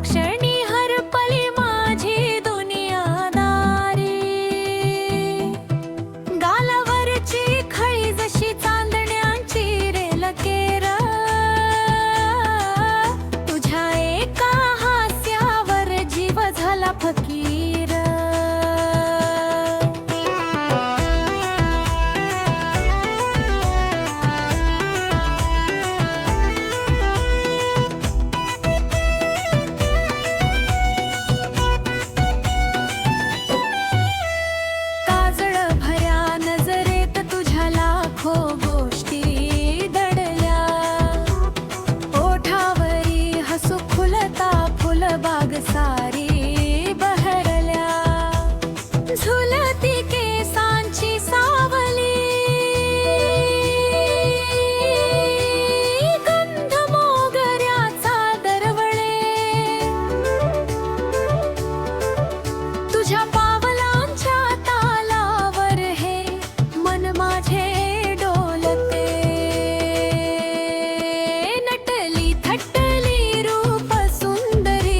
क्षणी हरपली माझी दुनियादारी। गालावरची खळी जशी चांदण्याची रेलकेर, तुझ्या एका हास्यावर जीव झाला फकीर। सारी बहरल्या झुलती केसांची सावली, गंध मोगऱ्याचा दरवळे, तुझ्या पावलांच्या तालावर हे मन माझे डोलते। नटली थटली रूप सुंदरी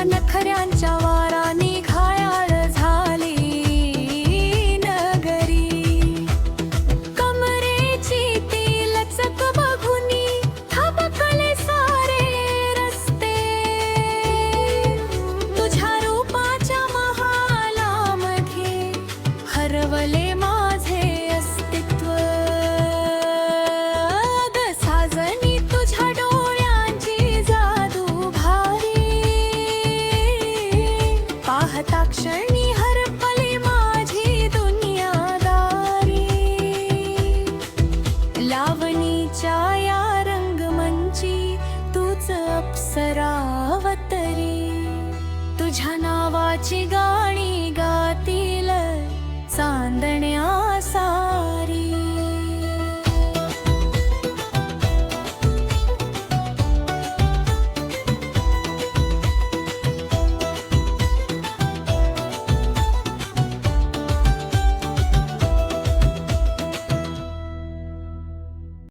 नखऱ्यांच्या वारानी घायाळ झाली नगरी। कमरेची ती लचक बघुनी थबकले सारे रस्ते, तुझ्या रूपाच्या महालामध्ये हरवले माझे अस्तित्व। ग साजनी तुझ्या डोळ्यांची जादू भारी, पाहता क्षणी हरपली माझी दुनियादारी। लावणीच्या या रंगमंची तूच अप्सरावतरी, तुझ्या नावाची गाणी गातील चांदण्या